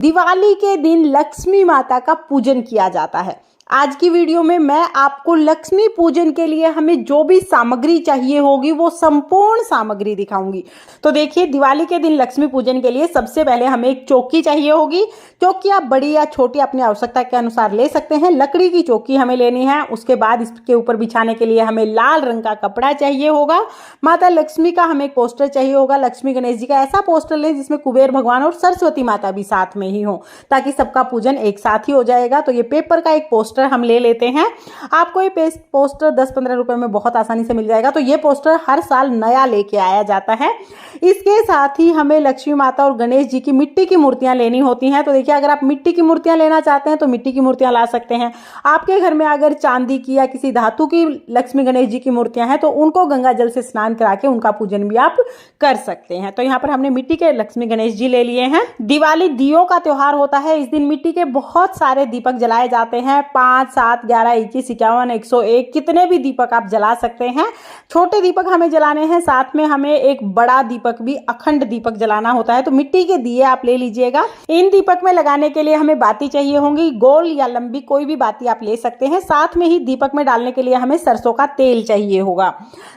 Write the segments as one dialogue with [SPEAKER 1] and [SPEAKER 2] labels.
[SPEAKER 1] दिवाली के दिन लक्ष्मी माता का पूजन किया जाता है। आज की वीडियो में मैं आपको लक्ष्मी पूजन के लिए हमें जो भी सामग्री चाहिए होगी वो संपूर्ण सामग्री दिखाऊंगी। तो देखिए, दिवाली के दिन लक्ष्मी पूजन के लिए सबसे पहले हमें एक चौकी चाहिए होगी। चौकी आप बड़ी या छोटी अपनी आवश्यकता के अनुसार ले सकते हैं। लकड़ी की चौकी हमें लेनी है। उसके बाद इसके ऊपर बिछाने के लिए हमें लाल रंग का कपड़ा चाहिए होगा। माता लक्ष्मी का हमें एक पोस्टर चाहिए होगा। लक्ष्मी गणेश जी का ऐसा पोस्टर लें जिसमें कुबेर भगवान और सरस्वती माता भी साथ में ही हो, ताकि सबका पूजन एक साथ ही हो जाएगा। तो ये पेपर का एक पोस्टर हम ले लेते हैं। आपको ये पोस्टर 10-15 रुपए में बहुत आसानी से मिल जाएगा। तो ये पोस्टर हर साल नया लेके आया जाता है। इसके साथ ही हमें लक्ष्मी माता और गणेश जी की मिट्टी की मूर्तियां लेनी होती हैं। तो देखिए, अगर आप मिट्टी की मूर्तियां लेना चाहते हैं तो मिट्टी की मूर्तियां ला सकते हैं। आपके घर में अगर चांदी की या किसी धातु की लक्ष्मी गणेश जी की मूर्तियां हैं तो उनको गंगा जल से स्नान करा के उनका पूजन भी आप कर सकते हैं। तो यहाँ पर हमने मिट्टी के लक्ष्मी गणेश जी ले लिए हैं। दिवाली दियों का त्योहार होता है। इस दिन मिट्टी के बहुत सारे दीपक जलाए जाते हैं। 5, 7, 11, 21, 51, 101 कितने भी दीपक आप जला सकते हैं। छोटे दीपक हमें जलाने हैं, साथ में हमें एक बड़ा दीपक भी अखंड दीपक जलाना होता है। तो मिट्टी के दिए आप ले लीजिएगा। इन दीपक में लगाने के लिए हमें बाती चाहिए होंगी। गोल या लंबी कोई भी बाती आप ले सकते हैं। साथ में ही दीपक में डालने के लिए हमें सरसों का तेल चाहिए होगा।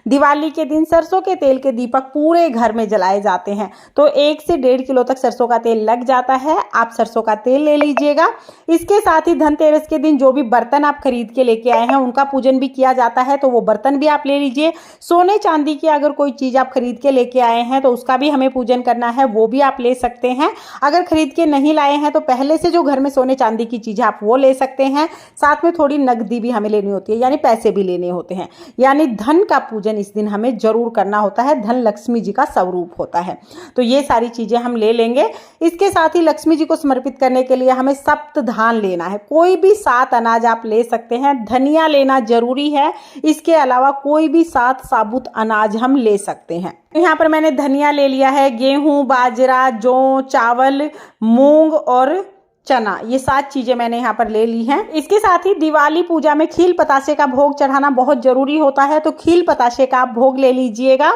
[SPEAKER 1] दिवाली के दिन सरसों के तेल के दीपक पूरे घर में जलाए जाते हैं। तो 1 से 1.5 किलो तक सरसों का तेल लग जाता है। आप सरसों का तेल ले लीजिएगा। इसके साथ ही धनतेरस के दिन जो भी बर्तन आप खरीद के लेके आए हैं उनका पूजन भी किया जाता है। तो वो बर्तन भी आप ले लीजिए। सोने चांदी की अगर कोई चीज आप खरीद के लेके आए हैं तो उसका भी हमें पूजन करना है, वो भी आप ले सकते हैं। अगर खरीद के नहीं लाए हैं तो पहले से जो घर में सोने चांदी की चीज आप वो ले सकते हैं। साथ में थोड़ी नकदी भी हमें लेनी होती है, यानी पैसे भी लेने होते हैं। यानी धन का पूजन इस दिन हमें जरूर करना होता है। धन लक्ष्मी जी का स्वरूप होता है। तो ये सारी चीजें हम ले लेंगे। इसके साथ ही लक्ष्मी जी को समर्पित करने के लिए हमें सप्त धान लेना है। कोई भी 7 अनाज आप ले सकते हैं। धनिया लेना जरूरी है। इसके अलावा कोई भी 7 साबुत अनाज हम ले सकते हैं। यहाँ पर मैंने धनिया ले लिया है। गेहूं, बाजरा, जौ, चावल, मूंग और चना, ये 7 चीजें मैंने यहाँ पर ले ली हैं। इसके साथ ही दिवाली पूजा में खील पतासे का भोग चढ़ाना बहुत जरूरी होता है। तो खील पतासे का आप भोग ले लीजिएगा।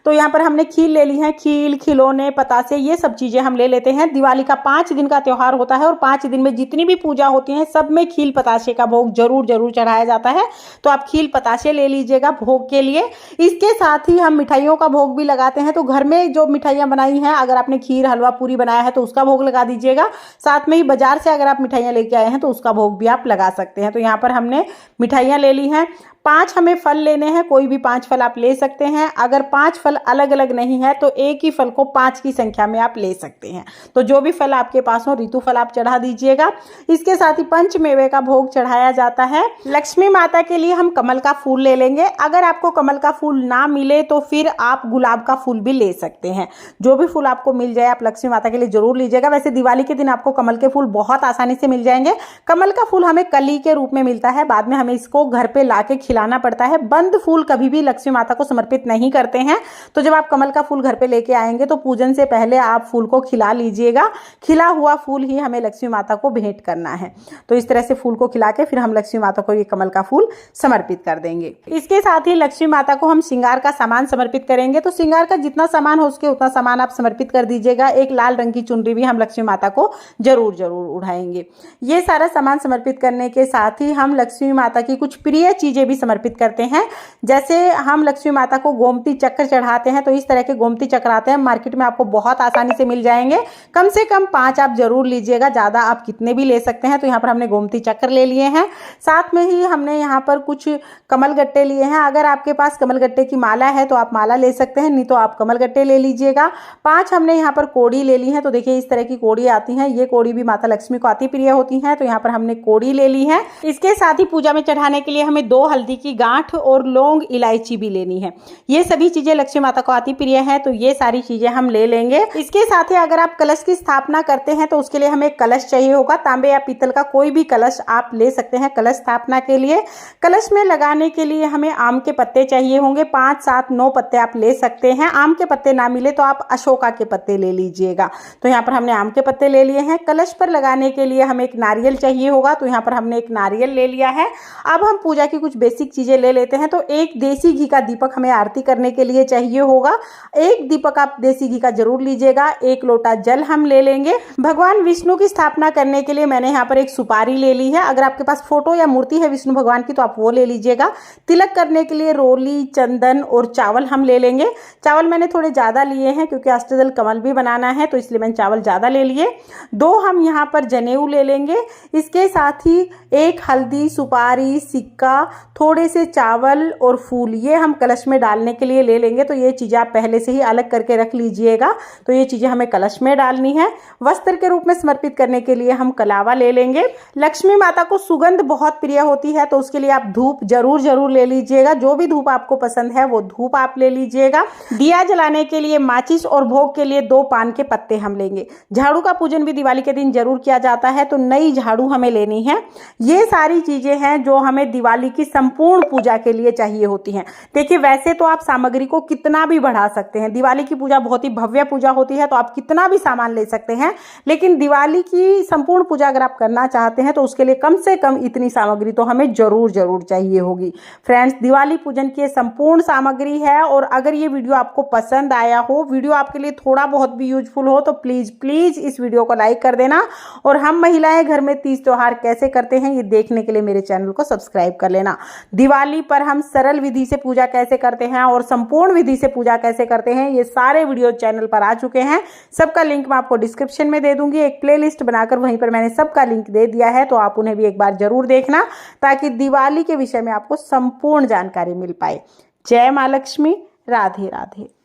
[SPEAKER 1] तो यहाँ पर हमने खील ले ली है। खील, खिलौने, पतासे, ये सब चीजें हम ले लेते हैं। दिवाली का 5 दिन का त्योहार होता है और 5 दिन में जितनी भी पूजा होती है सब में खील पतासे का भोग जरूर चढ़ाया जाता है। तो आप खील पतासे ले लीजिएगा भोग के लिए। इसके साथ ही हम मिठाइयों का भोग भी लगाते हैं। तो घर में जो मिठाइयाँ बनाई हैं, अगर आपने खीर, हलवा, पूरी बनाया है तो उसका भोग लगा दीजिएगा। साथ में ही बाजार से अगर आप मिठाइयाँ लेके आए हैं तो उसका भोग भी आप लगा सकते हैं। तो यहाँ पर हमने मिठाइयाँ ले ली हैं। 5 हमें फल लेने हैं। कोई भी 5 फल आप ले सकते हैं। अगर 5 फल अलग अलग नहीं है तो एक ही फल को 5 की संख्या में आप ले सकते हैं। तो जो भी फल आपके पास हो, ऋतु फल आप चढ़ा दीजिएगा। इसके साथ ही पंचमेवे का भोग चढ़ाया जाता है। लक्ष्मी माता के लिए हम कमल का फूल ले लेंगे। अगर आपको कमल का फूल ना मिले तो फिर आप गुलाब का फूल भी ले सकते हैं। जो भी फूल आपको मिल जाए आप लक्ष्मी माता के लिए जरूर लीजिएगा। वैसे दिवाली के दिन आपको कमल के फूल बहुत आसानी से मिल जाएंगे। कमल का फूल हमें कली के रूप में मिलता है। बाद में हमें इसको घर पे लाके खिलाना पड़ता है। बंद फूल कभी भी लक्ष्मी माता को समर्पित नहीं करते हैं। तो जब आप कमल का फूल घर पे लेके आएंगे तो पूजन से पहले आप फूल को खिला लीजिएगा। खिला हुआ फूल ही हमें लक्ष्मी माता को भेंट करना है। तो इस तरह से फूल को खिला के फिर हम लक्ष्मी माता को ये कमल का फूल समर्पित कर देंगे। इसके साथ ही लक्ष्मी माता को हम श्रृंगार का सामान समर्पित करेंगे। तो श्रृंगार का जितना सामान हो उसके उतना सामान आप समर्पित कर दीजिएगा। एक लाल रंग की चुनरी भी हम लक्ष्मी माता को जरूर उठाएंगे। ये सारा सामान समर्पित करने के साथ ही हम लक्ष्मी माता की कुछ प्रिय चीजें भी समर्पित करते हैं। जैसे हम लक्ष्मी माता को गोमती चक्र चढ़ाते हैं। तो इस तरह के गोमती चक्र आते हैं, मार्केट में आपको बहुत आसानी से मिल जाएंगे। कम से कम 5 आप जरूर लीजिएगा, ज्यादा आप कितने भी ले सकते हैं। तो यहाँ पर हमने गोमती चक्र ले लिए हैं। साथ में ही हमने यहाँ पर कुछ कमल गट्टे लिए हैं। अगर आपके पास कमल गट्टे की माला है तो आप माला ले सकते हैं, नहीं तो आप कमल गट्टे ले लीजिएगा। 5 हमने यहाँ पर कोड़ी ले ली है। तो देखिए, इस तरह की कोड़ी आती है। ये कोड़ी भी माता लक्ष्मी को अति प्रिय होती है। तो यहाँ पर हमने कोड़ी ले ली है। इसके साथ ही पूजा में चढ़ाने के लिए हमें 2 हल्दी की गांठ और लौंग, इलायची भी लेनी है। ये सभी चीजें लक्ष्मी माता को अति प्रिय है। तो ये सारी चीजें हम ले लेंगे। इसके साथ ही अगर आप कलश की स्थापना करते हैं तो उसके लिए हमें कलश चाहिए होगा। तांबे या पीतल का कोई भी कलश आप ले सकते हैं कलश स्थापना के लिए। कलश में लगाने के लिए हमें आम के पत्ते चाहिए होंगे। 5, 7, 9 पत्ते आप ले सकते हैं। आम के पत्ते ना मिले तो आप अशोका के पत्ते ले लीजिएगा। तो यहाँ पर हमने आम के पत्ते ले लिए हैं। कलश पर लगाने के लिए हमें एक नारियल चाहिए होगा, तो यहाँ पर हमने एक नारियल ले लिया है। अब हम पूजा की कुछ बेसिक चीज़ें ले लेते हैं। तो एक देसी घी का दीपक हमें आरती करने के लिए चाहिए होगा। एक दीपक आप देसी घी का जरूर लीजिएगा। एक लोटा जल हम ले लेंगे। भगवान विष्णु की स्थापना करने के लिए मैंने यहाँ पर एक सुपारी ले ली है। अगर आपके पास फोटो या मूर्ति है विष्णु भगवान की तो आप वो ले लीजिएगा। तिलक करने के लिए रोली, चंदन और चावल हम ले लेंगे। चावल मैंने थोड़े ज़्यादा लिए हैं क्योंकि अष्टदल कमल भी बनाना है, तो इसलिए मैंने चावल ज़्यादा ले लिए। 2 हम यहाँ पर जनेऊ ले लेंगे। इसके साथ ही एक हल्दी, सुपारी, सिक्का, थोड़े से चावल और फूल, ये हम कलश में डालने के लिए ले लेंगे। तो ये चीज़ें आप पहले से ही अलग करके रख लीजिएगा। तो ये चीज़ें हमें कलश में डालनी है। वस्त्र के रूप में समर्पित करने के लिए हम कलावा ले लेंगे। लक्ष्मी माता को सुगंध बहुत प्रिय होती है, तो उसके लिए आप धूप जरूर ले लीजिएगा। जो भी धूप आपको पसंद है वो धूप आप ले लीजिएगा। दिया जलाने के लिए माचिस और भोग के लिए 2 पान के पत्ते हम लेंगे। झाड़ू का पूजन भी दिवाली के दिन जरूर किया जाता है, तो नई झाड़ू हमें लेनी है। ये सारी चीजें हैं जो हमें दिवाली की संपूर्ण पूजा के लिए चाहिए होती हैं। देखिए, वैसे तो आप सामग्री को कितना भी बढ़ा सकते हैं। दिवाली की पूजा बहुत ही भव्य पूजा होती है, तो आप कितना भी सामान ले सकते हैं, लेकिन दिवाली की संपूर्ण पूजा अगर आप करना चाहते हैं तो उसके लिए कम से कम इतनी सामग्री तो हमें जरूर चाहिए होगी। फ्रेंड्स, दिवाली पूजन की संपूर्ण सामग्री है। और अगर ये वीडियो आपको पसंद आया हो, वीडियो आपके लिए थोड़ा बहुत भी यूजफुल हो, तो प्लीज इस वीडियो को लाइक कर देना। और हम महिलाएं घर में तीज त्योहार कैसे करते हैं ये देखने के लिए मेरे चैनल को सब्सक्राइब कर लेना। दिवाली पर हम सरल विधि से पूजा कैसे करते हैं और संपूर्ण विधि से पूजा कैसे करते हैं, ये सारे वीडियो चैनल पर आ चुके हैं। सबका लिंक मैं आपको डिस्क्रिप्शन में दे दूंगी। एक प्लेलिस्ट बनाकर वहीं पर मैंने सबका लिंक दे दिया है, तो आप उन्हें भी एक बार जरूर देखना, ताकि दिवाली के विषय में आपको संपूर्ण जानकारी मिल पाए। जय मां लक्ष्मी। राधे राधे।